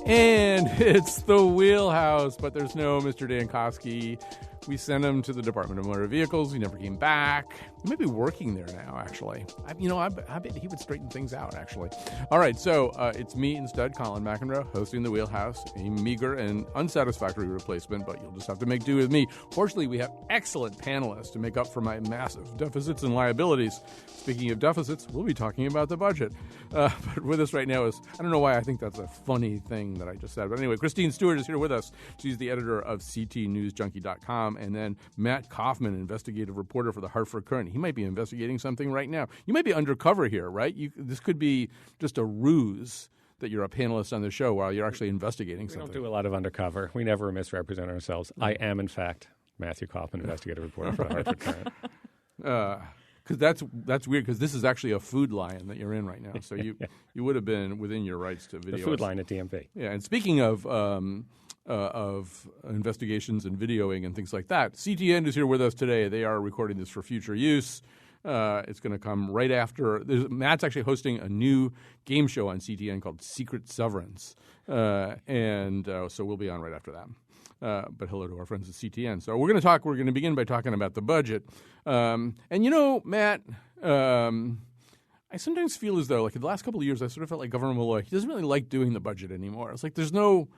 And it's the Wheelhouse, but there's no Mr. Dankosky. We sent him to the Department of Motor Vehicles. He never came back. He might be working there now, actually. I bet he would straighten things out, actually. All right, so it's me instead, Colin McEnroe, hosting the Wheelhouse, a meager and unsatisfactory replacement, but you'll just have to make do with me. Fortunately, we have excellent panelists to make up for my massive deficits and liabilities. Speaking of deficits, we'll be talking about the budget. But with us right now is, I don't know why I think that's a funny thing that I just said, but anyway, Christine Stewart is here with us. She's the editor of CTNewsJunkie.com, and then Matt Kaufman, investigative reporter for the Hartford Courant. He might be investigating something right now. You might be undercover here, right? This could be just a ruse that you're a panelist on the show while you're actually investigating something. We don't do a lot of undercover. We never misrepresent ourselves. I am, in fact, Matthew Kaufman, investigative reporter for the Hartford Courant. Because that's weird, because this is actually a Food Lion that you're in right now. So you would have been within your rights to video. The Food Lion at DMV. Yeah, and speaking of investigations and videoing and things like that, CTN is here with us today. They are recording this for future use. It's going to come right after. Matt's actually hosting a new game show on CTN called Secret Severance. So we'll be on right after that. But hello to our friends at CTN. So we're going to begin by talking about the budget. And Matt, I sometimes feel as though, like in the last couple of years, I sort of felt like Governor Malloy, he doesn't really like doing the budget anymore. It's like there's no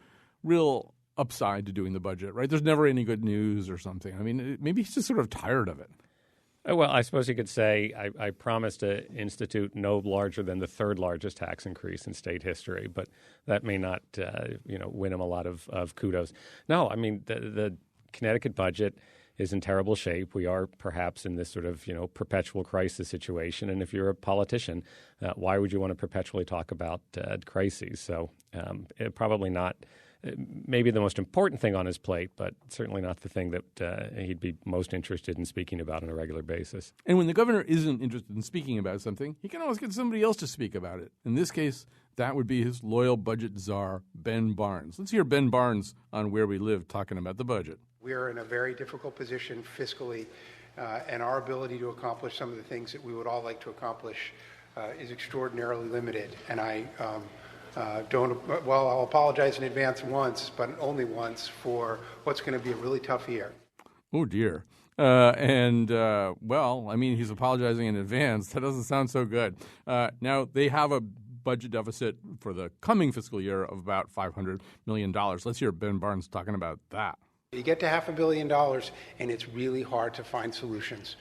real upside to doing the budget, right? There's never any good news or something. I mean, maybe he's just sort of tired of it. Well, I suppose you could say I promised to institute no larger than the third largest tax increase in state history, but that may not win him a lot of kudos. No, I mean, the Connecticut budget is in terrible shape. We are perhaps in this sort of perpetual crisis situation, and if you're a politician, why would you want to perpetually talk about crises? So probably not. Maybe the most important thing on his plate, but certainly not the thing that he'd be most interested in speaking about on a regular basis. And when the governor isn't interested in speaking about something, he can always get somebody else to speak about it. In this case, that would be his loyal budget czar, Ben Barnes. Let's hear Ben Barnes on Where We Live talking about the budget. We are in a very difficult position fiscally, and our ability to accomplish some of the things that we would all like to accomplish is extraordinarily limited. And I'll apologize in advance once, but only once, for what's going to be a really tough year. Oh, dear. He's apologizing in advance. That doesn't sound so good. Now, they have a budget deficit for the coming fiscal year of about $500 million. Let's hear Ben Barnes talking about that. You get to $500 million, and it's really hard to find solutions.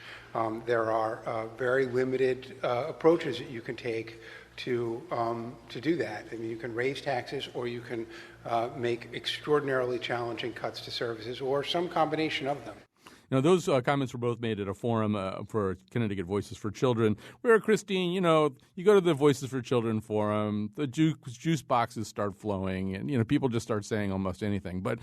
There are very limited approaches that you can take to do that. I mean, you can raise taxes, or you can make extraordinarily challenging cuts to services, or some combination of them. Now, those comments were both made at a forum for Connecticut Voices for Children, where, Christine, you go to the Voices for Children forum, the juice boxes start flowing, and, people just start saying almost anything. But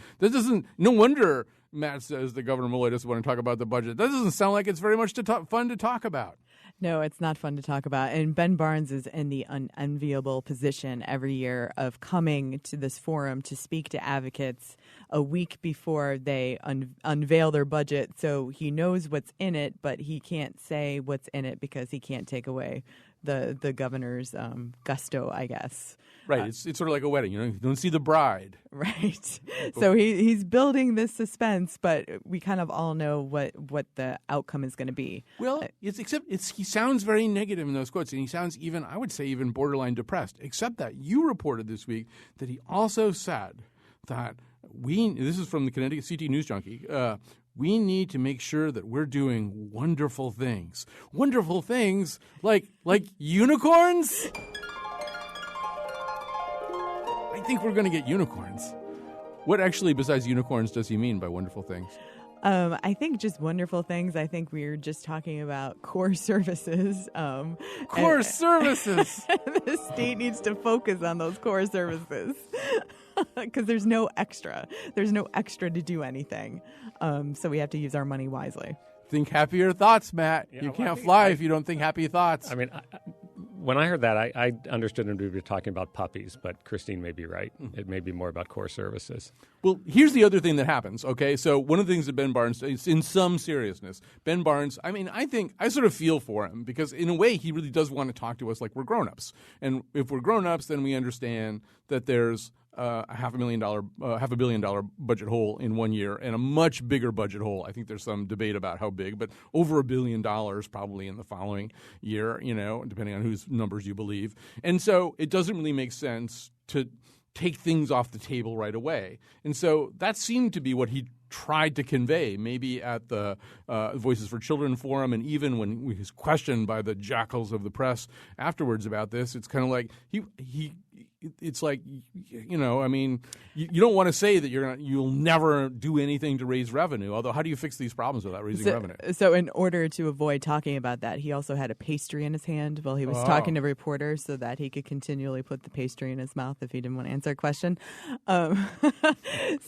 no wonder Matt says that Governor Malloy doesn't want to talk about the budget. That doesn't sound like it's very much fun to talk about. No, it's not fun to talk about. And Ben Barnes is in the unenviable position every year of coming to this forum to speak to advocates a week before they unveil their budget. So he knows what's in it, but he can't say what's in it because he can't take away the governor's gusto, I guess. Right. It's sort of like a wedding. You don't see the bride. Right. So he's building this suspense, but we kind of all know what the outcome is going to be. Well, he sounds very negative in those quotes, and he sounds even borderline depressed, except that you reported this week that he also said that this is from the Connecticut CT News Junkie, we need to make sure that we're doing wonderful things. Wonderful things like unicorns? I think we're going to get unicorns. What actually, besides unicorns, does he mean by wonderful things? I think just wonderful things. I think we're just talking about core services. Core services! The state needs to focus on those core services because there's no extra. There's no extra to do anything. So we have to use our money wisely. Think happier thoughts, Matt. You can't fly if you don't think happy thoughts. I mean, when I heard that, I understood him to be talking about puppies, but Christine may be right. It may be more about core services. Well, here's the other thing that happens, okay? So one of the things that Ben Barnes says, in some seriousness, Ben Barnes, I sort of feel for him because in a way he really does want to talk to us like we're grown-ups. And if we're grown-ups, then we understand that there's a $500 million budget hole in 1 year and a much bigger budget hole. I think there's some debate about how big, but over $1 billion probably in the following year, depending on whose numbers you believe. And so it doesn't really make sense to take things off the table right away. And so that seemed to be what he tried to convey, maybe at the Voices for Children forum, and even when he was questioned by the jackals of the press afterwards about this. It's kind of like it's like, you don't want to say that you'll never do anything to raise revenue. Although, how do you fix these problems without raising revenue? So in order to avoid talking about that, he also had a pastry in his hand while he was talking to reporters so that he could continually put the pastry in his mouth if he didn't want to answer a question.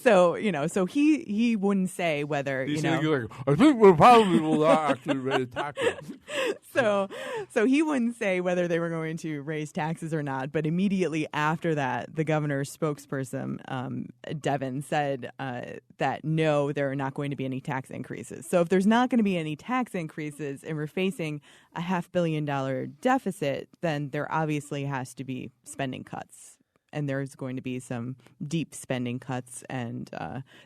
So he wouldn't say whether, I think we probably will not actually raise taxes. So he wouldn't say whether they were going to raise taxes or not, but immediately after that, the governor's spokesperson, Devin, said that no, there are not going to be any tax increases. So if there's not going to be any tax increases and we're facing a $500 million deficit, then there obviously has to be spending cuts. And there's going to be some deep spending cuts, and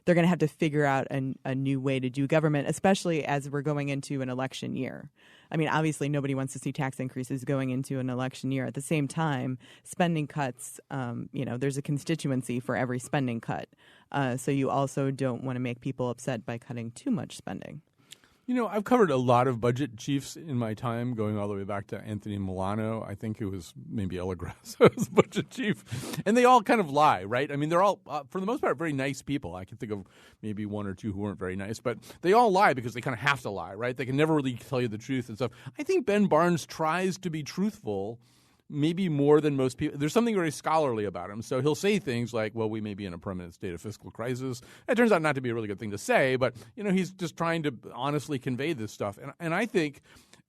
they're going to have to figure out a new way to do government, especially as we're going into an election year. I mean, obviously, nobody wants to see tax increases going into an election year. At the same time, spending cuts, there's a constituency for every spending cut. So you also don't want to make people upset by cutting too much spending. I've covered a lot of budget chiefs in my time, going all the way back to Anthony Milano. I think it was maybe El Agrasso's budget chief. And they all kind of lie, right? I mean, they're all, for the most part, very nice people. I can think of maybe one or two who weren't very nice. But they all lie because they kind of have to lie, right? They can never really tell you the truth and stuff. I think Ben Barnes tries to be truthful, maybe more than most people. There's something very scholarly about him. So he'll say things like, well, we may be in a permanent state of fiscal crisis. It turns out not to be a really good thing to say, but he's just trying to honestly convey this stuff. And I think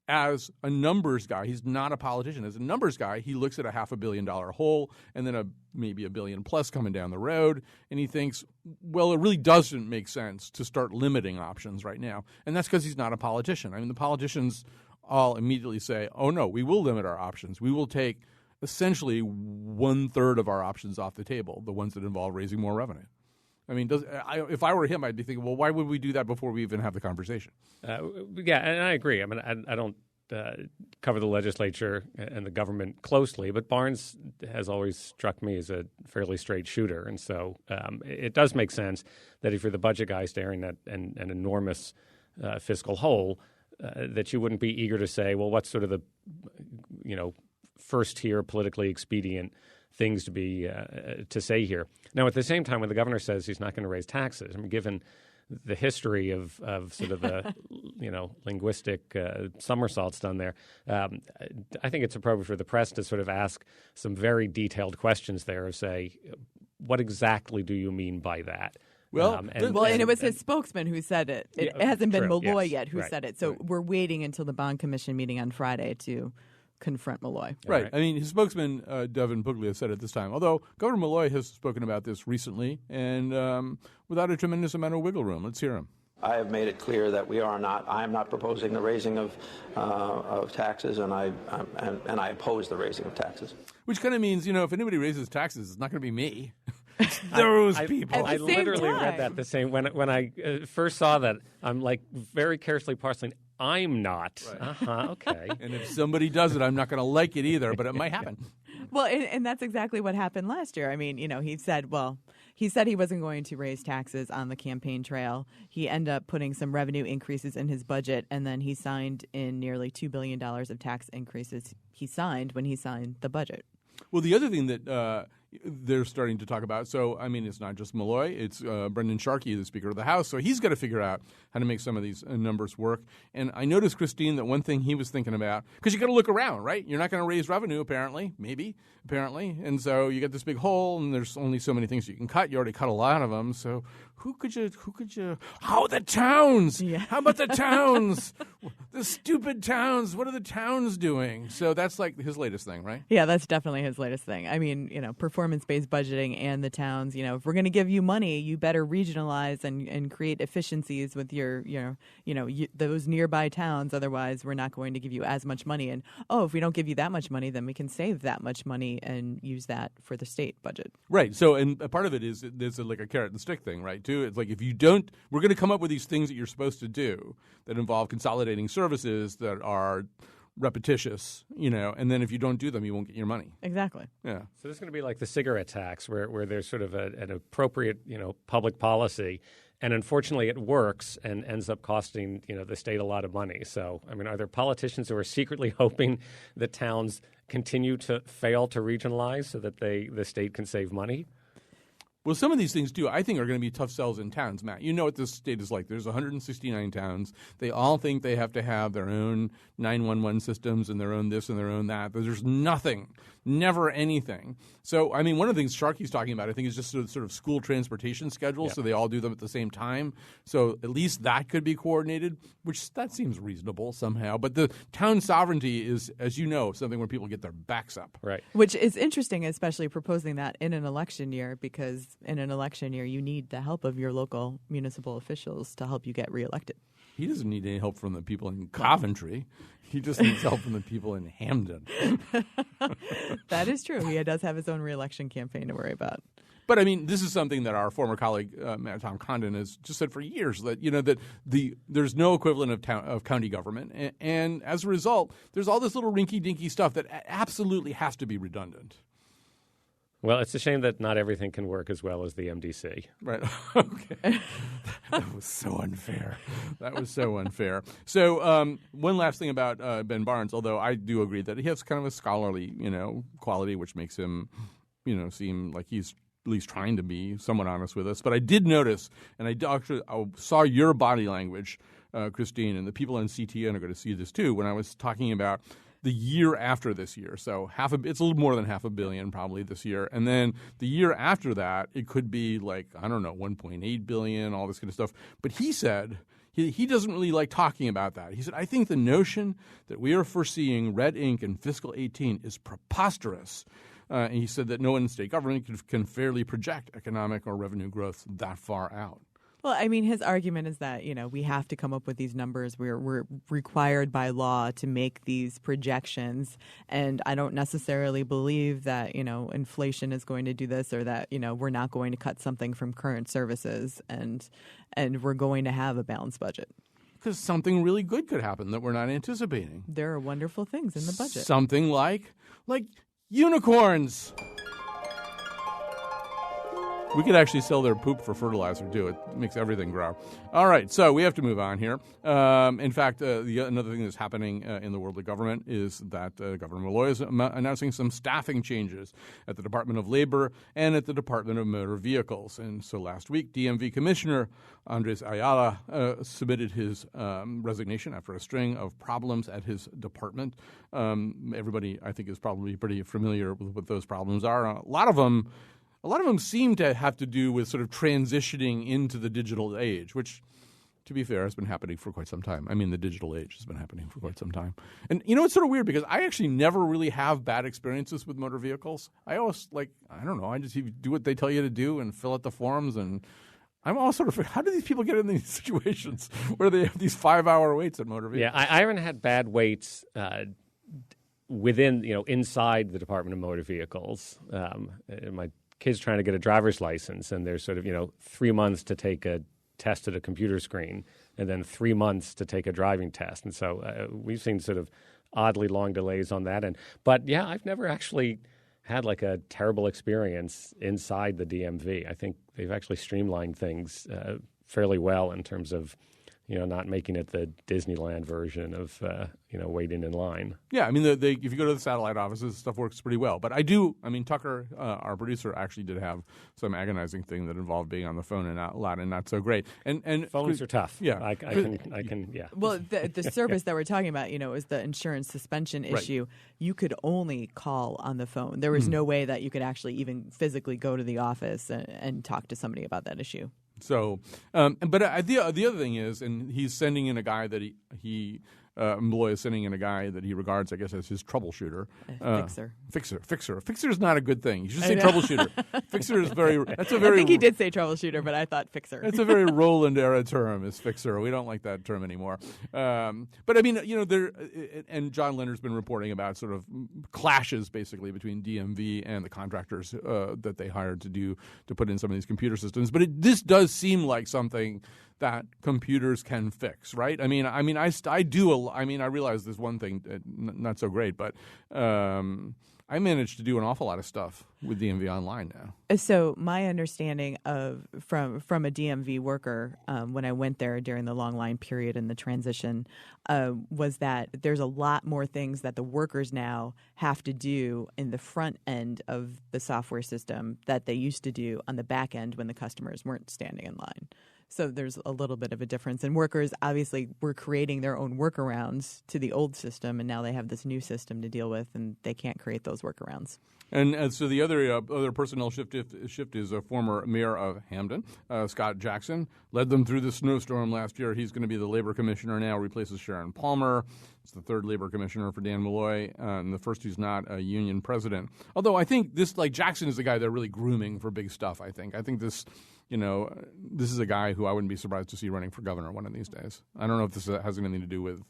as a numbers guy, he's not a politician. As a numbers guy, he looks at a $500 million hole and then maybe $1 billion plus coming down the road, and he thinks, well, it really doesn't make sense to start limiting options right now. And that's because he's not a politician. I mean, the politicians all immediately say, oh, no, we will limit our options. We will take essentially 1/3 of our options off the table, the ones that involve raising more revenue. I mean, if I were him, I'd be thinking, well, why would we do that before we even have the conversation? Yeah, and I agree. I mean, I don't cover the legislature and the government closely, but Barnes has always struck me as a fairly straight shooter. And so it does make sense that if you're the budget guy staring at an enormous fiscal hole, that you wouldn't be eager to say, well, what's sort of the, first-tier politically expedient things to be to say here. Now, at the same time, when the governor says he's not going to raise taxes, I mean, given the history of sort of the linguistic somersaults done there, I think it's appropriate for the press to sort of ask some very detailed questions there of say, what exactly do you mean by that? Well, and it was his spokesman who said it. It hasn't been Malloy yet who said it. So we're waiting until the Bond Commission meeting on Friday to confront Malloy. Right. I mean, his spokesman, Devin Puglia, said it this time, although Governor Malloy has spoken about this recently and without a tremendous amount of wiggle room. Let's hear him. I have made it clear that I am not proposing the raising of taxes, and I oppose the raising of taxes. Which kind of means, if anybody raises taxes, it's not going to be me. Those people. I literally read that the same when I first saw that. I'm like very carefully parceling. I'm not. Right. Okay. And if somebody does it, I'm not going to like it either, but it might happen. Well, and that's exactly what happened last year. I mean, he said he wasn't going to raise taxes on the campaign trail. He ended up putting some revenue increases in his budget, and then he signed in nearly $2 billion of tax increases when he signed the budget. Well, the other thing that they're starting to talk about, so, I mean, it's not just Malloy. It's Brendan Sharkey, the Speaker of the House. So he's got to figure out how to make some of these numbers work. And I noticed, Christine, that one thing he was thinking about, because you got to look around, right? You're not going to raise revenue, apparently. And so you got this big hole, and there's only so many things you can cut. You already cut a lot of them. So who could you – the towns. Yeah. How about the towns? The stupid towns. What are the towns doing? So that's like his latest thing, right? Yeah, that's definitely his latest thing. I mean, performance-based budgeting and the towns, if we're going to give you money, you better regionalize and create efficiencies with those nearby towns. Otherwise, we're not going to give you as much money. And, if we don't give you that much money, then we can save that much money and use that for the state budget. Right. So, and a part of it is there's like a carrot and stick thing, right, too? It's like if you don't, we're going to come up with these things that you're supposed to do that involve consolidating services that are repetitious, and then if you don't do them, you won't get your money. Exactly. Yeah. So this is going to be like the cigarette tax where there's sort of an appropriate, public policy. And unfortunately, it works and ends up costing, the state a lot of money. So, I mean, are there politicians who are secretly hoping that towns continue to fail to regionalize so that the state can save money? Well, some of these things, too, I think are going to be tough sells in towns, Matt. You know what this state is like. There's 169 towns. They all think they have to have their own 911 systems and their own this and their own that. But there's nothing, never anything. So, I mean, one of the things Sharkey's talking about, I think, is just sort of school transportation schedules, Yeah. so they all do them at the same time. So at least that could be coordinated, which that seems reasonable somehow. But the town sovereignty is, as you know, something where people get their backs up. Right. Which is interesting, especially proposing that in an election year, because in an election year, you need the help of your local municipal officials to help you get reelected. He doesn't need any help from the people in Coventry. He just needs help from the people in Hamden. That is true. He does have his own reelection campaign to worry about. But I mean, this is something that our former colleague Tom Condon has just said for years, that that there's no equivalent of county government, and as a result, there's all this little rinky-dinky stuff that absolutely has to be redundant. Well, it's a shame that not everything can work as well as the MDC. Right. Okay. That was so unfair. So one last thing about Ben Barnes, although I do agree that he has kind of a scholarly, quality, which makes him, seem like he's at least trying to be somewhat honest with us. But I did notice, and I saw your body language, Christine, and the people on CTN are going to see this too, when I was talking about the year after this year. So it's a little more than $500 million probably this year. And then the year after that, it could be like, I don't know, $1.8 billion, all this kind of stuff. But he said he doesn't really like talking about that. He said, I think the notion that we are foreseeing red ink in fiscal 18 is preposterous. And he said that no one in state government can fairly project economic or revenue growth that far out. Well, I mean, his argument is that, we have to come up with these numbers. We're required by law to make these projections. And I don't necessarily believe that, inflation is going to do this, or that, we're not going to cut something from current services and we're going to have a balanced budget. Because something really good could happen that we're not anticipating. There are wonderful things in the budget. Something like unicorns. We could actually sell their poop for fertilizer, too. It makes everything grow. All right, so we have to move on here. In fact, another thing that's happening in the world of government is that Governor Malloy is announcing some staffing changes at the Department of Labor and at the Department of Motor Vehicles. And so last week, DMV Commissioner Andres Ayala submitted his resignation after a string of problems at his department. Everybody, I think, is probably pretty familiar with what those problems are. A lot of them seem to have to do with sort of transitioning into the digital age, which, to be fair, has been happening for quite some time. I mean, the digital age has been happening for quite some time. And, it's sort of weird because I actually never really have bad experiences with motor vehicles. I always, I just do what they tell you to do and fill out the forms. And I'm all sort of, how do these people get in these situations where they have these 5-hour waits at motor vehicles? Yeah, I haven't had bad waits within, inside the Department of Motor Vehicles. My kids trying to get a driver's license, and there's sort of 3 months to take a test at a computer screen, and then 3 months to take a driving test, and so we've seen sort of oddly long delays on that. But yeah, I've never actually had like a terrible experience inside the DMV. I think they've actually streamlined things fairly well in terms of not making it the Disneyland version of, waiting in line. Yeah, I mean, if you go to the satellite offices, stuff works pretty well. But Tucker, our producer, actually did have some agonizing thing that involved being on the phone and out loud and not so great. And phones are tough. Yeah. I can, yeah. Well, the service that we're talking about, is the insurance suspension issue. Right. You could only call on the phone. There was no way that you could actually even physically go to the office and talk to somebody about that issue. But the other thing is, and he's sending in a guy that Malloy is sending in a guy that he regards, I guess, as his troubleshooter. Fixer is not a good thing. You should say troubleshooter. Fixer is that's a very. I think he did say troubleshooter, but I thought fixer. It's a very Roland era term, is fixer. We don't like that term anymore. But I mean, and John Leonard's been reporting about sort of clashes basically between DMV and the contractors that they hired to put in some of these computer systems. But this does seem like something that computers can fix, right? I realize there's one thing not so great, but I managed to do an awful lot of stuff with DMV Online now. So my understanding from a DMV worker when I went there during the long line period and the transition was that there's a lot more things that the workers now have to do in the front end of the software system that they used to do on the back end when the customers weren't standing in line. So there's a little bit of a difference. And workers obviously were creating their own workarounds to the old system, and now they have this new system to deal with, and they can't create those workarounds. And so the other personnel shift is a former mayor of Hamden, Scott Jackson, led them through the snowstorm last year. He's going to be the labor commissioner now, replaces Sharon Palmer. It's the third labor commissioner for Dan Malloy, and the first who's not a union president. Although I think Jackson is the guy they're really grooming for big stuff. I think this is a guy who I wouldn't be surprised to see running for governor one of these days. I don't know if this has anything to do with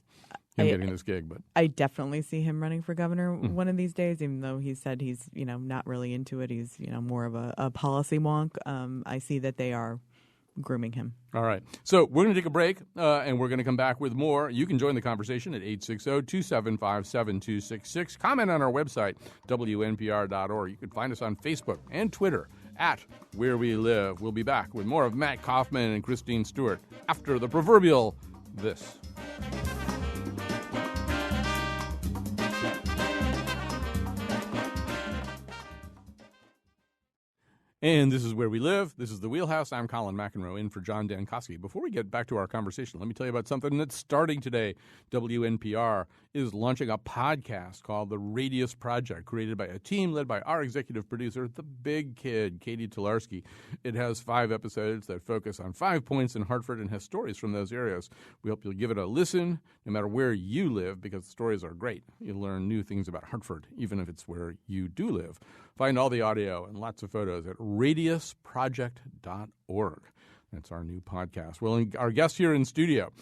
him getting this gig, but I definitely see him running for governor one of these days, even though he said he's not really into it. He's more of a policy wonk. I see that they are grooming him. All right. So we're going to take a break, and we're going to come back with more. You can join the conversation at 860-275-7266. Comment on our website, WNPR.org. You can find us on Facebook and Twitter at Where We Live. We'll be back with more of Matt Kaufman and Christine Stewart after the proverbial this. And this is Where We Live. This is the Wheelhouse. I'm Colin McEnroe in for John Dankosky. Before we get back to our conversation, let me tell you about something that's starting today. WNPR is launching a podcast called The Radius Project, created by a team led by our executive producer, the big kid, Katie Tolarski. It has 5 episodes that focus on 5 points in Hartford and has stories from those areas. We hope you'll give it a listen, no matter where you live, because the stories are great. You'll learn new things about Hartford, even if it's where you do live. Find all the audio and lots of photos at radiusproject.org. That's our new podcast. Well, our guest here in studio,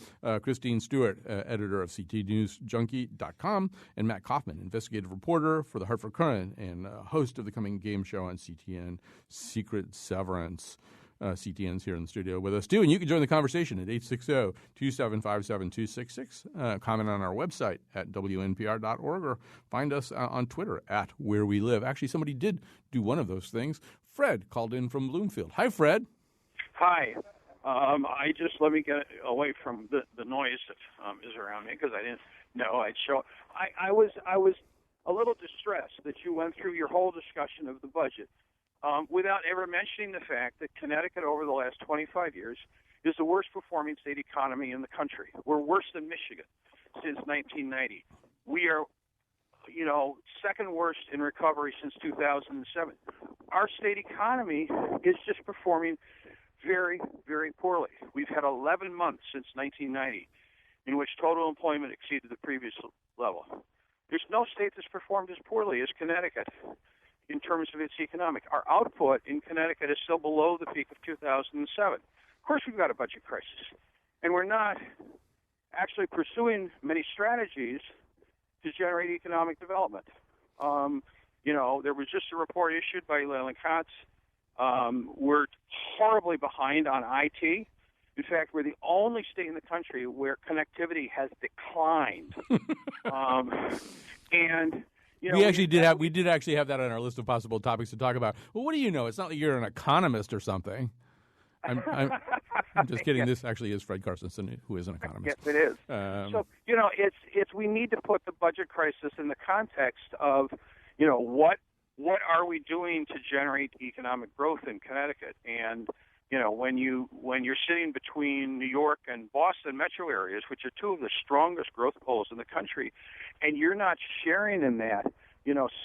Christine Stewart, editor of CTNewsJunkie.com, and Matt Kaufman, investigative reporter for the Hartford Courant and host of the coming game show on CTN, Secret Severance. CTN's here in the studio with us, too. And you can join the conversation at 860-275-7266. Comment on our website at WNPR.org or find us on Twitter at Where We Live. Actually, somebody did do one of those things. Fred called in from Bloomfield. Hi, Fred. Hi. Let me get away from the noise that is around me because I didn't know I'd show. I was a little distressed that you went through your whole discussion of the budget without ever mentioning the fact that Connecticut over the last 25 years is the worst performing state economy in the country. We're worse than Michigan since 1990. We are, second worst in recovery since 2007. Our state economy is just performing very, very poorly. We've had 11 months since 1990 in which total employment exceeded the previous level. There's no state that's performed as poorly as Connecticut in terms of its economic. Our output in Connecticut is still below the peak of 2007. Of course, we've got a budget crisis, and we're not actually pursuing many strategies to generate economic development. There was just a report issued by Leland Katz. We're horribly behind on IT. In fact, we're the only state in the country where connectivity has declined. We did actually have that on our list of possible topics to talk about. Well, what do you know? It's not like you're an economist or something. I'm just kidding. This actually is Fred Carstensen, who is an economist. Yes, it is. It's we need to put the budget crisis in the context of, what are we doing to generate economic growth in Connecticut? And when you're sitting between New York and Boston metro areas, which are 2 of the strongest growth poles in the country, and you're not sharing in that,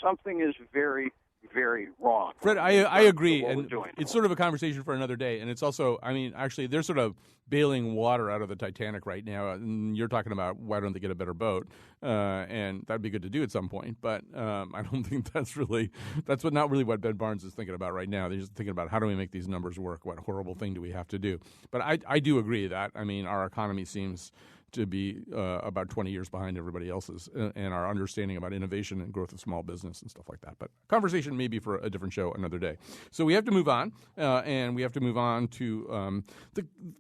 something is very, very wrong. Fred, I agree, what we're and doing. it's sort of a conversation for another day. And it's also, I mean, actually, they're sort of bailing water out of the Titanic right now. And you're talking about why don't they get a better boat, and that'd be good to do at some point. But I don't think that's not really what Ben Barnes is thinking about right now. They're just thinking about how do we make these numbers work? What horrible thing do we have to do? But I do agree that, I mean, our economy seems to be about 20 years behind everybody else's, and our understanding about innovation and growth of small business and stuff like that. But conversation maybe for a different show another day. So we have to move on, and we have to move on to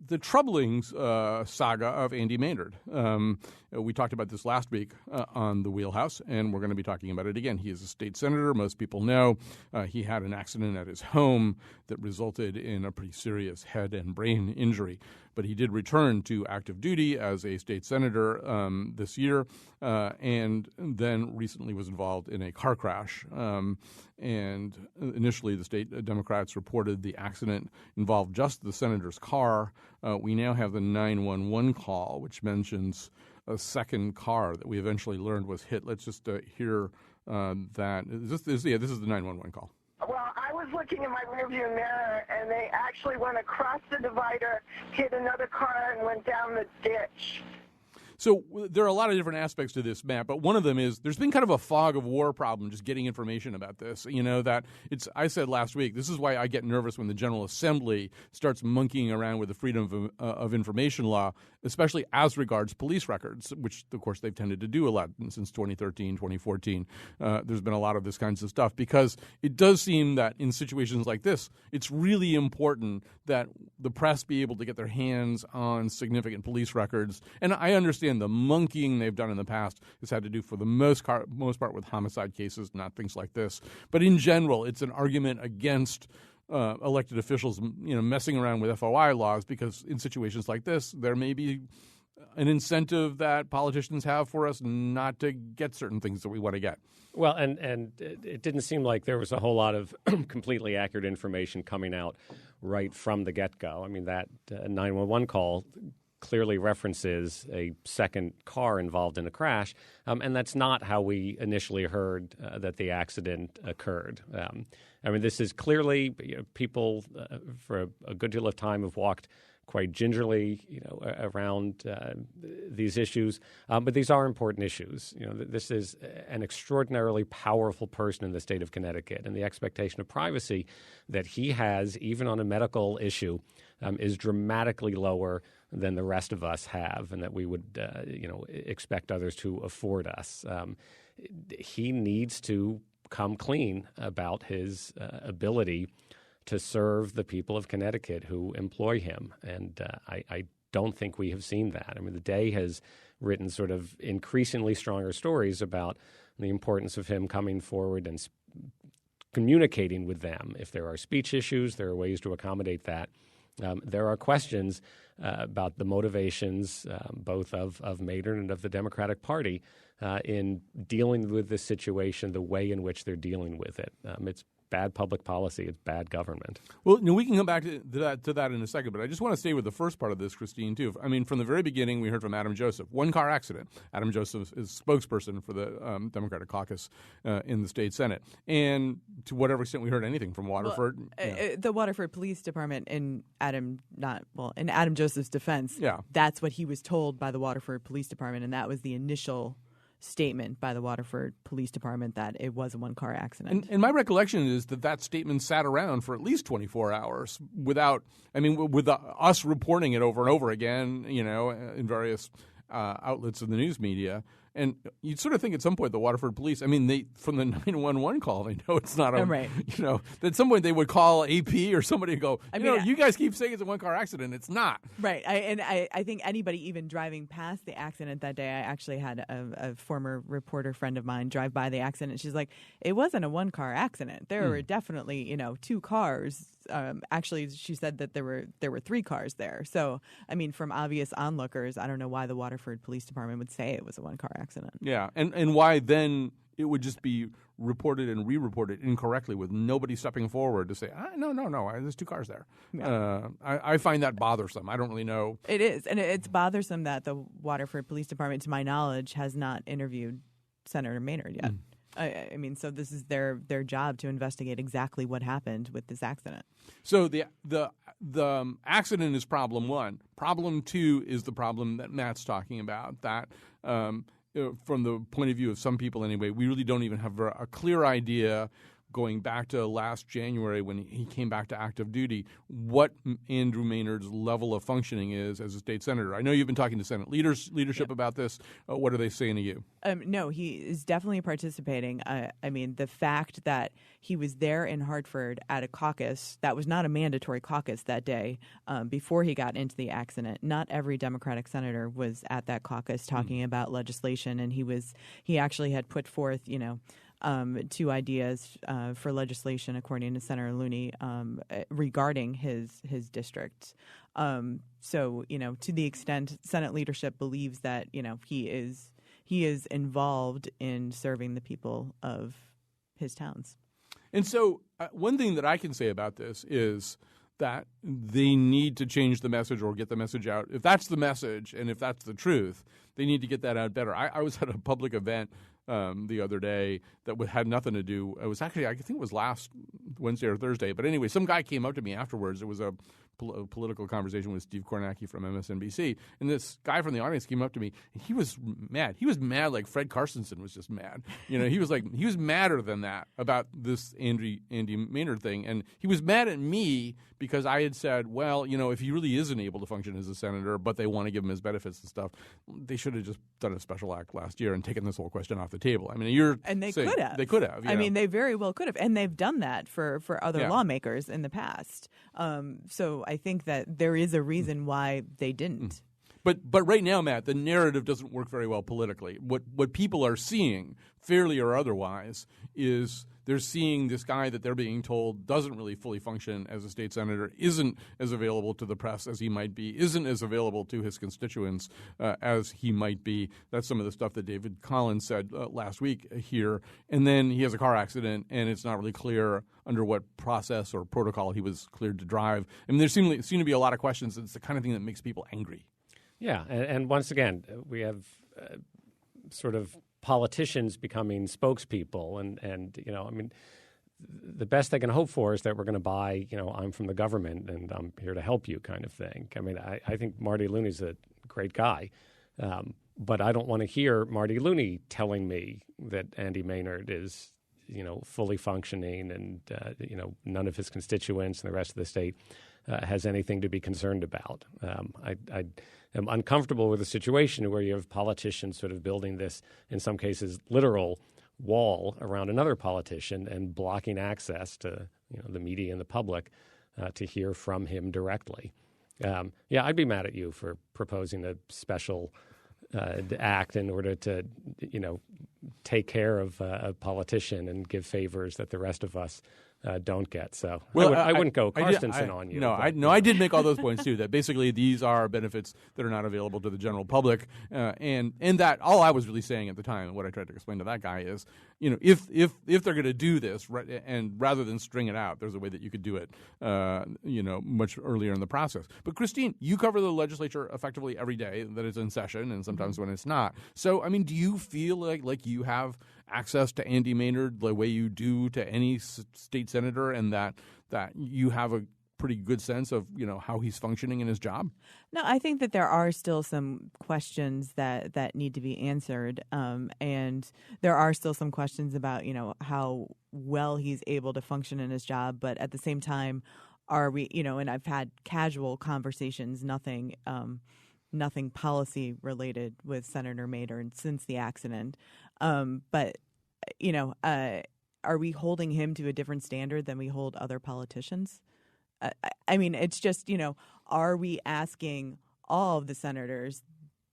the troubling saga of Andy Maynard. We talked about this last week on the Wheelhouse, and we're going to be talking about it again. He is a state senator. Most people know he had an accident at his home that resulted in a pretty serious head and brain injury. But he did return to active duty as a state senator this year, and then recently was involved in a car crash. And initially, the state Democrats reported the accident involved just the senator's car. We now have the 911 call, which mentions a second car that we eventually learned was hit. Let's just hear that. This is the 911 call. Well, I was looking in my rearview mirror, and they actually went across the divider, hit another car, and went down the ditch. So there are a lot of different aspects to this map, but one of them is there's been kind of a fog of war problem just getting information about this. You know, that it's, I said last week, this is why I get nervous when the General Assembly starts monkeying around with the Freedom of Information law, especially as regards police records, which, of course, they've tended to do a lot since 2013, 2014. There's been a lot of this kinds of stuff because it does seem that in situations like this, it's really important that the press be able to get their hands on significant police records. And I understand the monkeying they've done in the past has had to do for the most part with homicide cases, not things like this. But in general, it's an argument against elected officials, messing around with FOI laws, because in situations like this, there may be an incentive that politicians have for us not to get certain things that we want to get. Well, and it didn't seem like there was a whole lot of completely accurate information coming out right from the get-go. I mean, that 911 call clearly references a second car involved in a crash, and that's not how we initially heard that the accident occurred. I mean, this is clearly people for a good deal of time have walked quite gingerly, around these issues. But these are important issues. This is an extraordinarily powerful person in the state of Connecticut, and the expectation of privacy that he has, even on a medical issue, is dramatically lower than the rest of us have, and that we would, expect others to afford us. He needs to come clean about his ability to serve the people of Connecticut who employ him. And I don't think we have seen that. I mean, the Day has written sort of increasingly stronger stories about the importance of him coming forward and communicating with them. If there are speech issues, there are ways to accommodate that. There are questions about the motivations both of Maynard and of the Democratic Party in dealing with this situation, the way in which they're dealing with it. It's bad public policy. It's bad government. Well, we can come back to that in a second, but I just want to stay with the first part of this, Christine, too. I mean, from the very beginning, we heard from Adam Joseph. One car accident. Adam Joseph is spokesperson for the Democratic caucus in the state Senate. And to whatever extent we heard anything from Waterford. The Waterford Police Department, in Adam Joseph's defense, that's what he was told by the Waterford Police Department, and that was the initial statement by the Waterford Police Department that it was a one-car accident. And my recollection is that statement sat around for at least 24 hours with us reporting it over and over again, in various outlets of the news media. And you'd sort of think at some point the Waterford police, I mean, from the 911 call, they know it's not right. That at some point they would call AP or somebody and go, you guys keep saying it's a one-car accident. It's not. Right. I think anybody even driving past the accident that day, I actually had a former reporter friend of mine drive by the accident. She's like, it wasn't a one-car accident. There were definitely, two cars. Actually, she said that there were three cars there. So, I mean, from obvious onlookers, I don't know why the Waterford Police Department would say it was a one-car accident. Yeah, and why then it would just be reported and re-reported incorrectly with nobody stepping forward to say, no, there's two cars there. Yeah. I find that bothersome. I don't really know. It is, and it's bothersome that the Waterford Police Department, to my knowledge, has not interviewed Senator Maynard yet. I mean, so this is their job to investigate exactly what happened with this accident. So the accident is problem one. Problem two is the problem that Matt's talking about. That from the point of view of some people, anyway, we really don't even have a clear idea, going back to last January when he came back to active duty, what Andrew Maynard's level of functioning is as a state senator. I know you've been talking to Senate leadership about this. What are they saying to you? No, he is definitely participating. I mean, the fact that he was there in Hartford at a caucus that was not a mandatory caucus that day before he got into the accident. Not every Democratic senator was at that caucus talking about legislation, and he actually had put forth, two ideas for legislation, according to Senator Looney, regarding his district. So, to the extent Senate leadership believes that, he is involved in serving the people of his towns. And so one thing that I can say about this is that they need to change the message or get the message out. If that's the message and if that's the truth, they need to get that out better. I was at a public event the other day that had nothing to do. It was actually, I think it was last Wednesday or Thursday. But anyway, some guy came up to me afterwards. It was a political conversation with Steve Kornacki from MSNBC. And this guy from the audience came up to me, and he was mad. He was mad like Fred Carstensen was just mad. He was madder than that about this Andy Maynard thing. And he was mad at me because I had said, well, if he really isn't able to function as a senator, but they want to give him his benefits and stuff, they should have just done a special act last year and taken this whole question off the table. I mean, they could have. They could have. I mean, they very well could have. And they've done that for other lawmakers in the past. So I think that there is a reason why they didn't. But right now, Matt, the narrative doesn't work very well politically. What people are seeing, fairly or otherwise, is they're seeing this guy that they're being told doesn't really fully function as a state senator, isn't as available to the press as he might be, isn't as available to his constituents as he might be. That's some of the stuff that David Collins said last week here. And then he has a car accident, and it's not really clear under what process or protocol he was cleared to drive. I mean, there seem to be a lot of questions. It's the kind of thing that makes people angry. Yeah, and once again, we have sort of politicians becoming spokespeople, and I mean, the best they can hope for is that we're going to buy, I'm from the government and I'm here to help you kind of thing. I mean, I think Marty Looney's a great guy, but I don't want to hear Marty Looney telling me that Andy Maynard is, fully functioning and, none of his constituents and the rest of the state has anything to be concerned about. I am uncomfortable with a situation where you have politicians sort of building this, in some cases, literal wall around another politician and blocking access to the media and the public to hear from him directly. I'd be mad at you for proposing a special act in order to take care of a politician and give favors that the rest of us don't get. So I wouldn't go Carstensen on you. I did make all those points too. That basically these are benefits that are not available to the general public, and that all I was really saying at the time, and what I tried to explain to that guy is, if they're going to do this, and rather than string it out, there's a way that you could do it, much earlier in the process. But Christine, you cover the legislature effectively every day that it's in session, and sometimes when it's not. So, I mean, do you feel like you have access to Andy Maynard the way you do to any state senator, and that you have a pretty good sense of how he's functioning in his job? No, I think that there are still some questions that need to be answered, and there are still some questions about how well he's able to function in his job. But at the same time, are we and I've had casual conversations, nothing policy related with Senator Maynard since the accident. But are we holding him to a different standard than we hold other politicians? I mean, it's just, are we asking all of the senators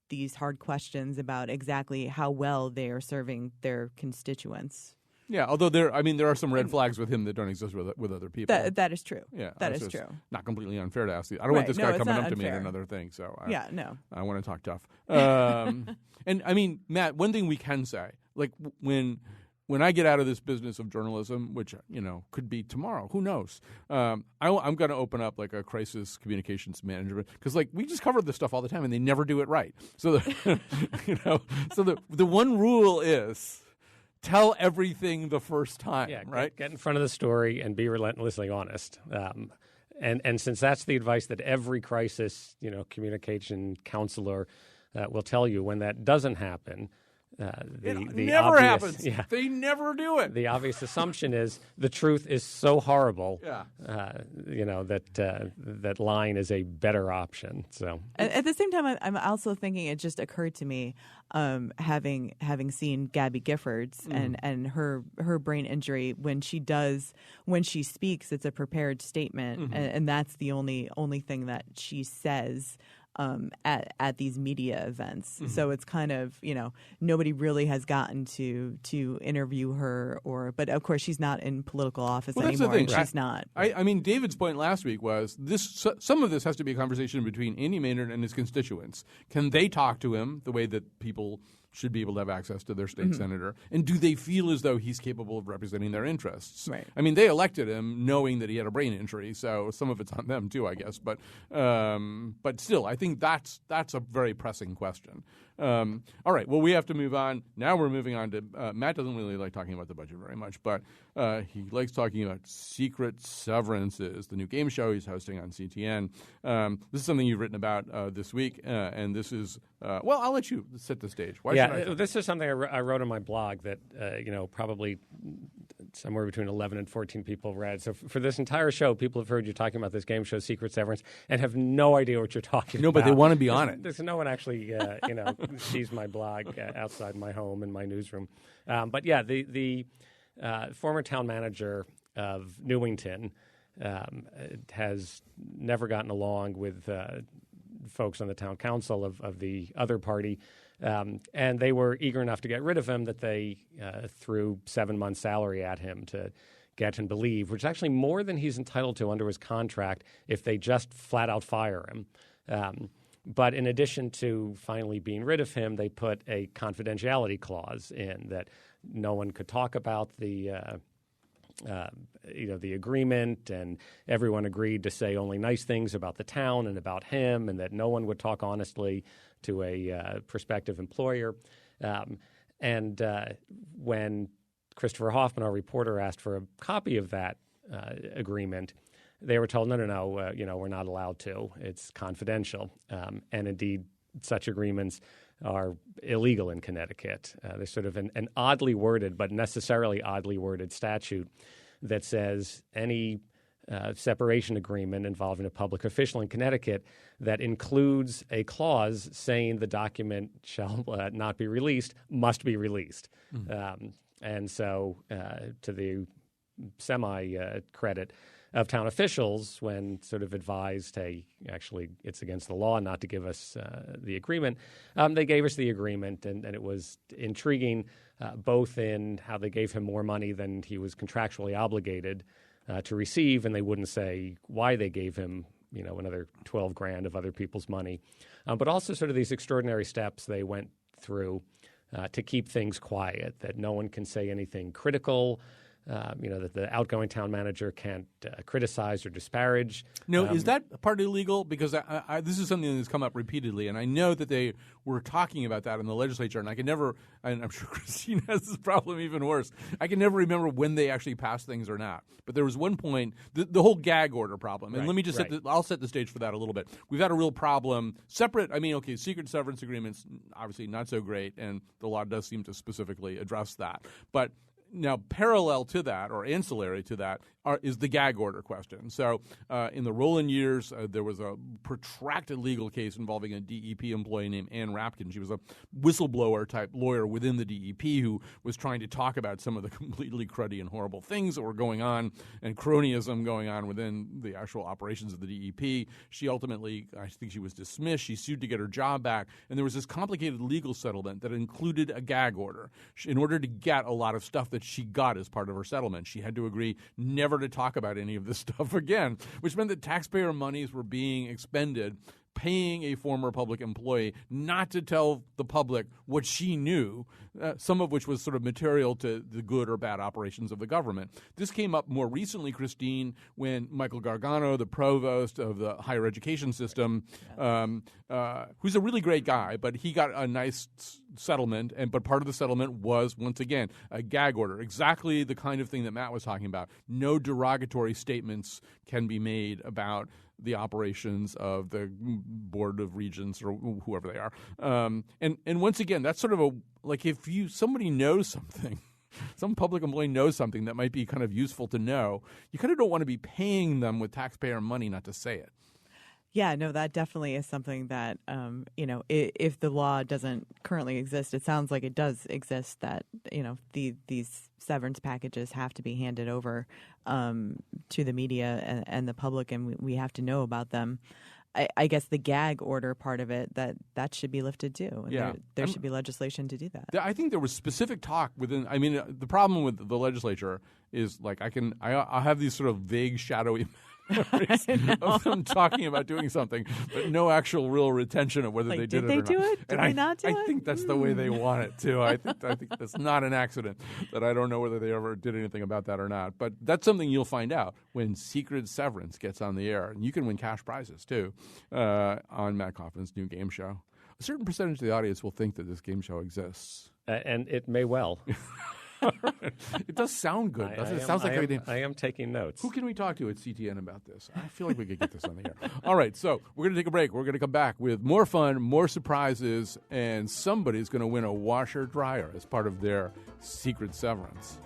these hard questions about exactly how well they are serving their constituents? Yeah, although there are some red flags with him that don't exist with other people. That is true. Yeah, that is true. Not completely unfair to ask. I don't want this guy coming up to me and another thing. So I want to talk tough. And I mean, Matt, one thing we can say, like when I get out of this business of journalism, which could be tomorrow, who knows? I'm going to open up like a crisis communications management, because we just cover this stuff all the time and they never do it right. So the one rule is, tell everything the first time, Yeah, right? Get in front of the story and be relentlessly honest. And since that's the advice that every crisis, communication counselor will tell you, when that doesn't happen, It the never obvious, happens. Yeah, They never do it. the obvious assumption is the truth is so horrible, Yeah. that lying is a better option. So At the same time, I'm also thinking, it just occurred to me, having seen Gabby Giffords and her brain injury, when she speaks, it's a prepared statement, and that's the only thing that she says at these media events. So it's kind of, nobody really has gotten to interview her, but of course she's not in political office Well, that's the anymore. thing, And right? she's not. I mean, David's point last week was some of this has to be a conversation between Andy Maynard and his constituents. Can they talk to him the way that people should be able to have access to their state senator? And do they feel as though he's capable of representing their interests? Right. I mean, they elected him knowing that he had a brain injury, so some of it's on them too, I guess. But still, I think that's a very pressing question. All right, well, we have to move on. Now we're moving on to Matt doesn't really like talking about the budget very much, but he likes talking about secret severances, the new game show he's hosting on CTN. This is something you've written about this week, and this is I'll let you set the stage. Why should I? This is something I wrote on my blog that probably somewhere between 11 and 14 people read. So for this entire show, people have heard you talking about this game show, Secret Severance, and have no idea what you're talking about. No, but they want to be on it. There's no one actually, sees my blog outside my home in my newsroom. But yeah, the former town manager of Newington has never gotten along with folks on the town council of the other party. And they were eager enough to get rid of him that they threw 7 months' salary at him to get him to leave, which is actually more than he's entitled to under his contract if they just flat out fire him. But in addition to finally being rid of him, they put a confidentiality clause in that no one could talk about the agreement, and everyone agreed to say only nice things about the town and about him, and that no one would talk honestly to a prospective employer. When Christopher Hoffman, our reporter, asked for a copy of that agreement, they were told, no, we're not allowed to. It's confidential. And indeed, such agreements are illegal in Connecticut. There's sort of an oddly worded, but necessarily oddly worded statute that says any separation agreement involving a public official in Connecticut that includes a clause saying the document shall not be released must be released. And so to the semi-credit of town officials, when sort of advised, hey, actually it's against the law not to give us the agreement, they gave us the agreement, and it was intriguing both in how they gave him more money than he was contractually obligated to receive, and they wouldn't say why they gave him another $12,000 of other people's money, but also sort of these extraordinary steps they went through to keep things quiet, that no one can say anything critical, that the outgoing town manager can't criticize or disparage. No, is that part illegal? Because this is something that's come up repeatedly, and I know that they were talking about that in the legislature, and and I'm sure Christine has this problem even worse. I can never remember when they actually passed things or not. But there was one point, the whole gag order problem, and let me just I'll set the stage for that a little bit. We've had a real problem. Secret severance agreements, obviously not so great, and the law does seem to specifically address that. But now, parallel to that, or ancillary to that, is the gag order question. So in the Rowland years, there was a protracted legal case involving a DEP employee named Ann Rapkin. She was a whistleblower-type lawyer within the DEP who was trying to talk about some of the completely cruddy and horrible things that were going on and cronyism going on within the actual operations of the DEP. She ultimately, I think she was dismissed. She sued to get her job back, and there was this complicated legal settlement that included a gag order. In order to get a lot of stuff that she got as part of her settlement, she had to agree never to talk about any of this stuff again, which meant that taxpayer monies were being expended paying a former public employee not to tell the public what she knew, some of which was sort of material to the good or bad operations of the government. This came up more recently, Christine, when Michael Gargano, the provost of the higher education system, who's a really great guy, but he got a nice settlement, but part of the settlement was, once again, a gag order, exactly the kind of thing that Matt was talking about. No derogatory statements can be made about the operations of the Board of Regents or whoever they are. And once again, that's sort of if somebody knows something, some public employee knows something that might be kind of useful to know, you kind of don't want to be paying them with taxpayer money not to say it. Yeah, no, that definitely is something that, if the law doesn't currently exist, it sounds like it does exist, that, these severance packages have to be handed over to the media and the public, and we have to know about them. I guess the gag order part of it, that should be lifted too. And there should be legislation to do that. I think there was specific talk within. I mean, the problem with the legislature is I have these sort of vague, shadowy memories of them talking about doing something, but no actual real retention of whether they did it or not. Did they do it? Did they not do it? I think that's the way they want it too. I think that's not an accident. That I don't know whether they ever did anything about that or not. But that's something you'll find out when Secret Severance gets on the air, and you can win cash prizes too on Matt Kauffman's new game show. A certain percentage of the audience will think that this game show exists, and it may well. It does sound good, doesn't it? It sounds like a name. I am taking notes. Who can we talk to at CTN about this? I feel like we could get this on the air. All right, so we're going to take a break. We're going to come back with more fun, more surprises, and somebody's going to win a washer-dryer as part of their secret severance.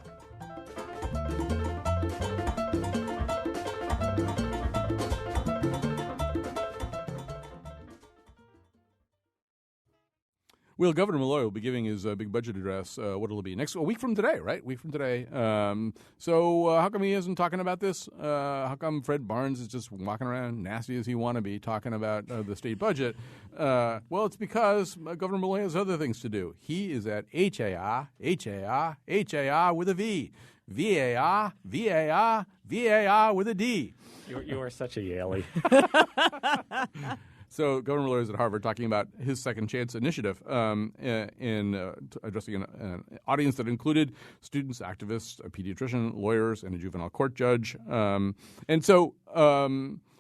Well, Governor Malloy will be giving his big budget address. What will it be? A week from today, right? A week from today. So how come he isn't talking about this? How come Fred Barnes is just walking around nasty as he want to be talking about the state budget? Well, it's because Governor Malloy has other things to do. He is at HAR with a V. VAR with a D. You are such a Yaley. So Governor Malloy is at Harvard talking about his Second Chance initiative in addressing an audience that included students, activists, a pediatrician, lawyers, and a juvenile court judge. And so,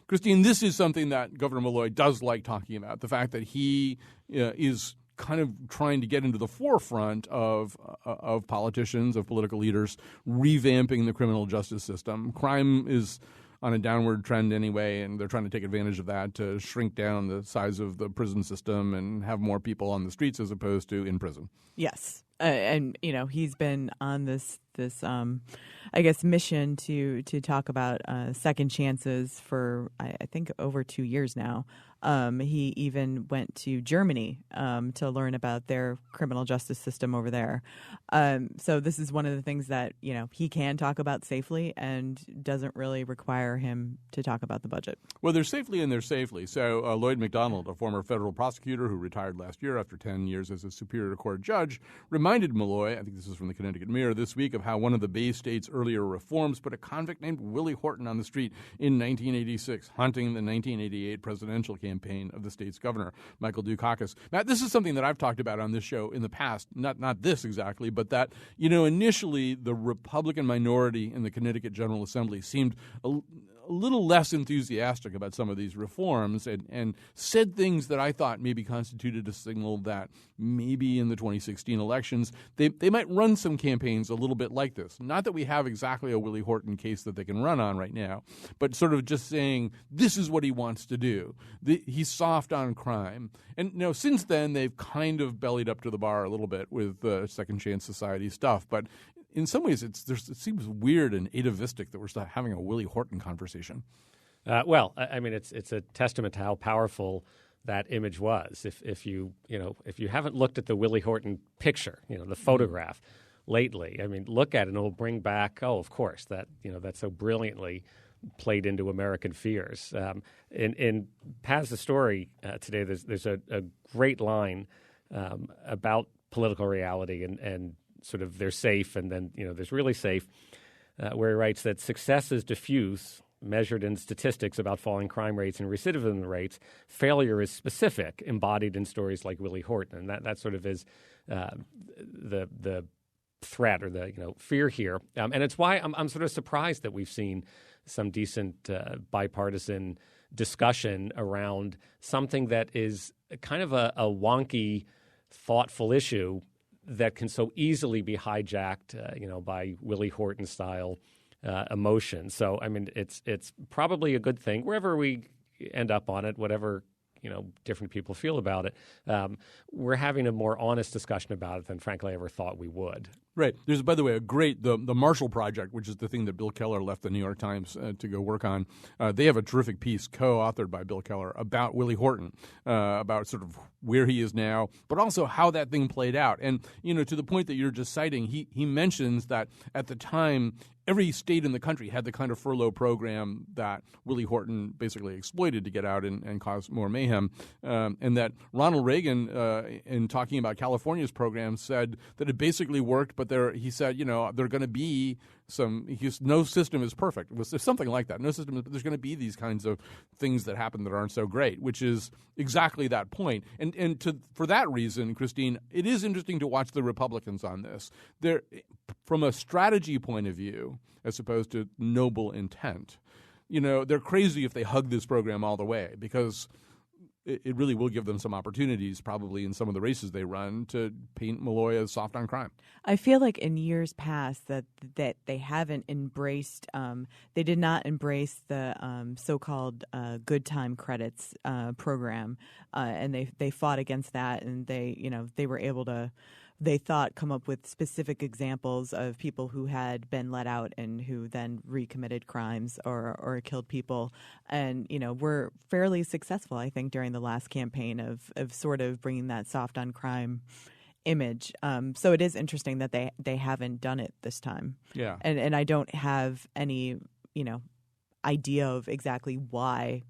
Christine, this is something that Governor Malloy does like talking about, the fact that he is kind of trying to get into the forefront of politicians, of political leaders, revamping the criminal justice system. Crime is on a downward trend anyway, and they're trying to take advantage of that to shrink down the size of the prison system and have more people on the streets as opposed to in prison. Yes. And, he's been on this I guess, mission to talk about second chances for, I think, over 2 years now. He even went to Germany to learn about their criminal justice system over there. So this is one of the things that, he can talk about safely and doesn't really require him to talk about the budget. Well, there's safely and there's safely. So Lloyd McDonald, a former federal prosecutor who retired last year after 10 years as a Superior Court judge, reminded Malloy, I think this is from the Connecticut Mirror this week, of how one of the Bay State's earlier reforms put a convict named Willie Horton on the street in 1986, haunting the 1988 presidential campaign of the state's governor, Michael Dukakis. Matt, this is something that I've talked about on this show in the past, not this exactly, but that, initially the Republican minority in the Connecticut General Assembly seemed a little less enthusiastic about some of these reforms and said things that I thought maybe constituted a signal that maybe in the 2016 elections they might run some campaigns a little bit like this. Not that we have exactly a Willie Horton case that they can run on right now, but sort of just saying this is what he wants to do. He's soft on crime. And since then they've kind of bellied up to the bar a little bit with the Second Chance Society stuff, but in some ways, it seems weird and atavistic that we're still having a Willie Horton conversation. Well, I mean, it's a testament to how powerful that image was. If you haven't looked at the Willie Horton picture, the photograph lately, I mean, look at it and it'll bring back. Oh, of course, that so brilliantly played into American fears. In Paz's story today, there's a great line about political reality and sort of they're safe, and then there's really safe, where he writes that success is diffuse, measured in statistics about falling crime rates and recidivism rates. Failure is specific, embodied in stories like Willie Horton, and that sort of is the threat or the fear here. And it's why I'm sort of surprised that we've seen some decent bipartisan discussion around something that is kind of a wonky, thoughtful issue that can so easily be hijacked, by Willie Horton style emotion. So, I mean, it's probably a good thing wherever we end up on it, whatever different people feel about it. We're having a more honest discussion about it than, frankly, I ever thought we would. Right. There's, by the way, the Marshall Project, which is the thing that Bill Keller left the New York Times to go work on. They have a terrific piece co-authored by Bill Keller about Willie Horton, about sort of where he is now, but also how that thing played out. And, to the point that you're just citing, he mentions that at the time, every state in the country had the kind of furlough program that Willie Horton basically exploited to get out and cause more mayhem. And that Ronald Reagan, in talking about California's program, said that it basically worked, but he said, there are going to be no system is perfect. It was something like that. No system, there's going to be these kinds of things that happen that aren't so great, which is exactly that point. And for that reason, Christine, it is interesting to watch the Republicans on this. From a strategy point of view, as opposed to noble intent, they're crazy if they hug this program all the way, because it really will give them some opportunities, probably in some of the races they run, to paint Malloy as soft on crime. I feel like in years past that they haven't embraced, they did not embrace the so-called good time credits program, and they fought against that, and they were able to, they thought, come up with specific examples of people who had been let out and who then recommitted crimes or killed people. And, were fairly successful, I think, during the last campaign of sort of bringing that soft on crime image. So it is interesting that they haven't done it this time. Yeah. And I don't have any, idea of exactly why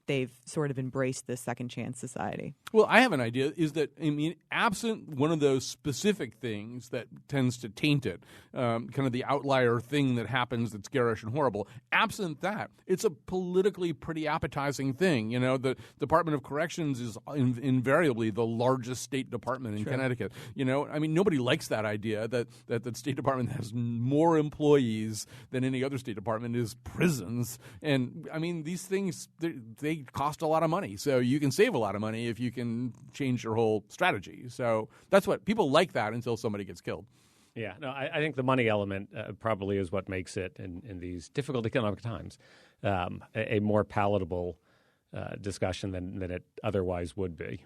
they've sort of embraced this second chance society. Well, I have an idea, is that, absent one of those specific things that tends to taint it, kind of the outlier thing that happens that's garish and horrible, absent that, it's a politically pretty appetizing thing. The Department of Corrections is invariably the largest state department in Connecticut. Nobody likes that idea that the State Department has more employees than any other state department is prisons. And, these things, they cost a lot of money. So you can save a lot of money if you can change your whole strategy. So that's what people like, that until somebody gets killed. Yeah, no, I think the money element probably is what makes it, in these difficult economic times, a more palatable discussion than it otherwise would be.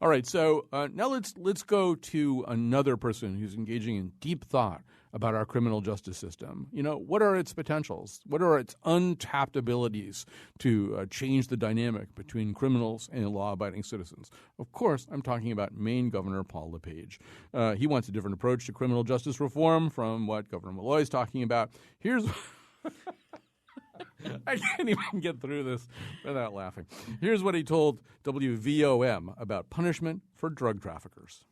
All right, so now let's go to another person who's engaging in deep thought about our criminal justice system. What are its potentials? What are its untapped abilities to change the dynamic between criminals and law-abiding citizens? Of course, I'm talking about Maine Governor Paul LePage. He wants a different approach to criminal justice reform from what Governor Malloy is talking about. Here's I can't even get through this without laughing. Here's what he told WVOM about punishment for drug traffickers.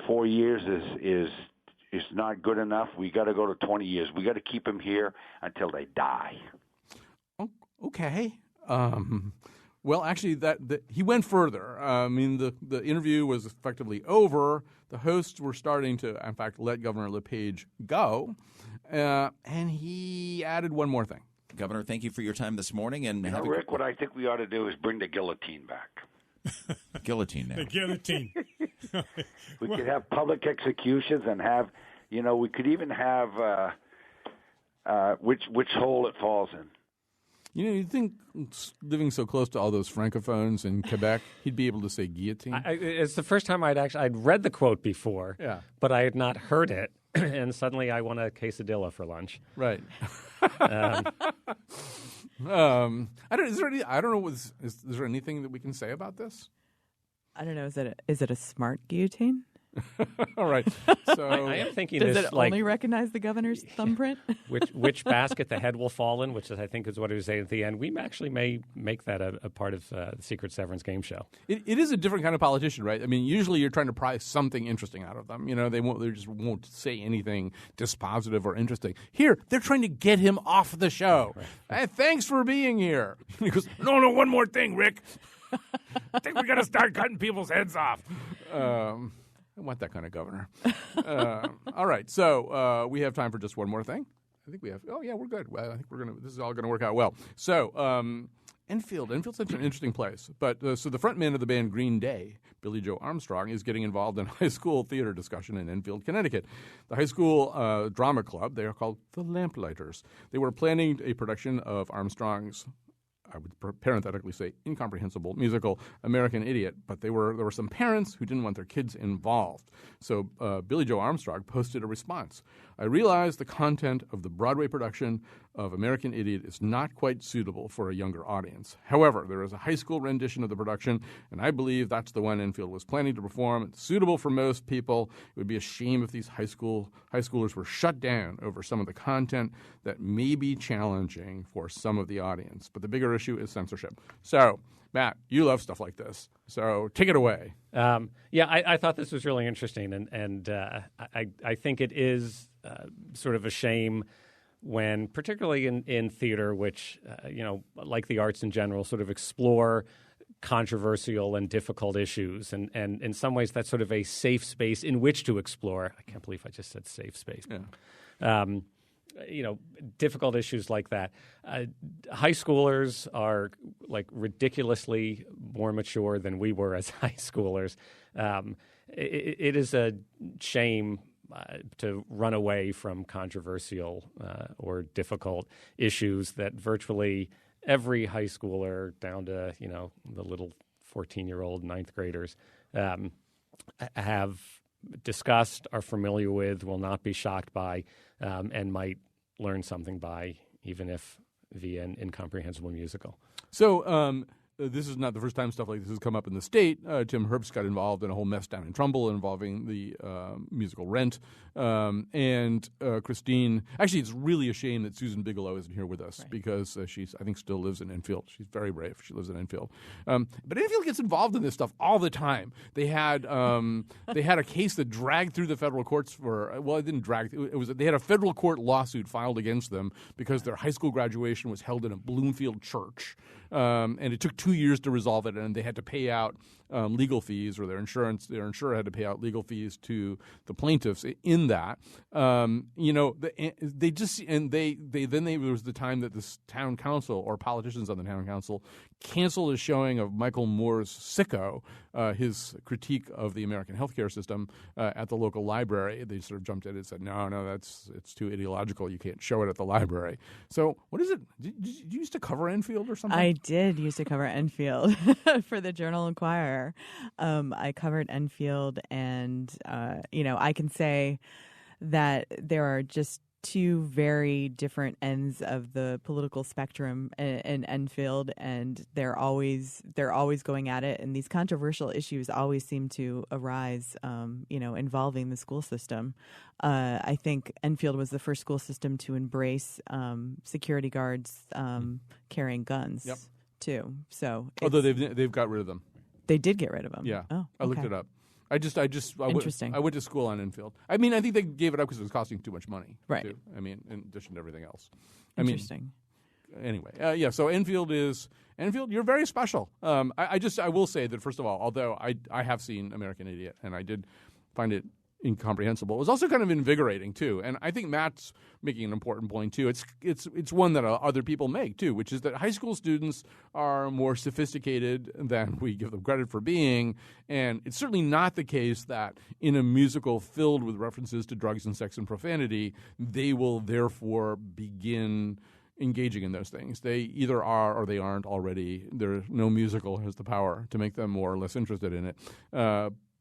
4 years is not good enough. We got to go to 20 years. We got to keep them here until they die. Oh, okay. Well, actually, he went further. The interview was effectively over. The hosts were starting to, in fact, let Governor LePage go, and he added one more thing. Governor, thank you for your time this morning. And Rick, what I think we ought to do is bring the guillotine back. Guillotine now. The guillotine. We could have public executions and have, we could even have which hole it falls in. You'd think, living so close to all those francophones in Quebec, he'd be able to say guillotine. It's the first time I'd read the quote before, but I had not heard it, and suddenly I want a quesadilla for lunch. Right. I don't know. Is there anything that we can say about this? I don't know. Is it a smart guillotine? All right. So I am thinking Does this it like only recognize the governor's thumbprint? which basket the head will fall in, which is, I think is what he was saying at the end. We actually may make that a part of the Secret Severance game show. it is a different kind of politician, right? I mean, usually you're trying to pry something interesting out of them. You know, they just won't say anything dispositive or interesting. Here, they're trying to get him off the show. Right. Hey, thanks for being here. He goes, no, one more thing, Rick. I think we got to start cutting people's heads off. I want that kind of governor. All right, so we have time for just one more thing. I think we have. Oh yeah, we're good. Well, I think this is all gonna work out well. So Enfield's such an interesting place. But so the front man of the band Green Day, Billy Joe Armstrong, is getting involved in high school theater discussion in Enfield, Connecticut. The high school drama club, they are called the Lamplighters. They were planning a production of Armstrong's, I would parenthetically say, incomprehensible musical American Idiot, but there were some parents who didn't want their kids involved. So Billy Joe Armstrong posted a response. I realize the content of the Broadway production of American Idiot is not quite suitable for a younger audience. However, there is a high school rendition of the production, and I believe that's the one Enfield was planning to perform. It's suitable for most people. It would be a shame if these high schoolers were shut down over some of the content that may be challenging for some of the audience. But the bigger issue is censorship. So, Matt, you love stuff like this, so take it away. I thought this was really interesting, and I think it is sort of a shame when, particularly in theater, which, like the arts in general, sort of explore controversial and difficult issues. And in some ways, that's sort of a safe space in which to explore. I can't believe I just said safe space. Yeah. Difficult issues like that. High schoolers are like ridiculously more mature than we were as high schoolers. It is a shame to run away from controversial or difficult issues that virtually every high schooler, down to the little 14-year-old ninth graders, have discussed, are familiar with, will not be shocked by, and might learn something by, even if via an incomprehensible musical. So this is not the first time stuff like this has come up in the state. Tim Herbst got involved in a whole mess down in Trumbull involving the musical Rent. And Christine, actually, it's really a shame that Susan Bigelow isn't here with us, because she's, I think, still lives in Enfield. She's very brave. She lives in Enfield. But Enfield gets involved in this stuff all the time. They had a case that dragged through the federal courts it didn't drag. They had a federal court lawsuit filed against them because their high school graduation was held in a Bloomfield church. And it took 2 years to resolve it, and they had to pay out legal fees, or their insurer had to pay out legal fees to the plaintiffs in that. There was the time that this town council, or politicians on the town council, canceled a showing of Michael Moore's Sicko, his critique of the American healthcare system, at the local library. They sort of jumped in and said, no, it's too ideological. You can't show it at the library. So what is it? Did you used to cover Enfield or something? I did used to cover Enfield for the Journal-Enquirer. I covered Enfield, and I can say that there are just two very different ends of the political spectrum in Enfield, and they're always going at it, and these controversial issues always seem to arise involving the school system. I think Enfield was the first school system to embrace security guards carrying guns. Yep. Too. So although they've got rid of them. They did get rid of them. Yeah. Oh, okay. I looked it up. I Interesting. I went to school on Enfield. I mean, I think they gave it up because it was costing too much money. Right. Too. I mean, in addition to everything else. Interesting. Anyway, so Enfield, you're very special. I will say that, first of all, although I have seen American Idiot, and I did find it incomprehensible, it was also kind of invigorating too. And I think Matt's making an important point too. It's one that other people make too, which is that high school students are more sophisticated than we give them credit for being, and it's certainly not the case that in a musical filled with references to drugs and sex and profanity, they will therefore begin engaging in those things. They either are or they aren't already. No musical has the power to make them more or less interested in it.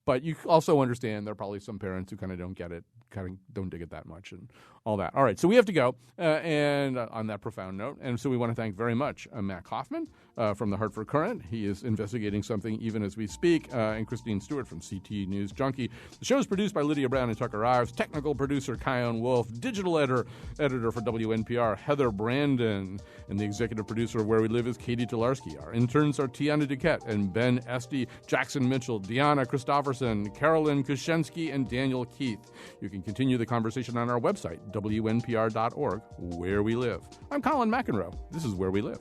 But you also understand there are probably some parents who kind of don't get it, kind of don't dig it that much and all that. All right, so we have to go, and on that profound note. And so we want to thank very much Matt Kaufman from the Hartford Courant. He is investigating something even as we speak, and Christine Stewart from CT News Junkie. The show is produced by Lydia Brown and Tucker Ives, technical producer Kion Wolf, digital editor for WNPR Heather Brandon, and the executive producer of Where We Live is Katie Tolarski. Our interns are Tiana Duquette and Ben Esty, Jackson Mitchell, Deanna Christofferson, Carolyn Kushensky, and Daniel Keith. You can continue the conversation on our website, WNPR.org, Where We Live. I'm Colin McEnroe. This is Where We Live.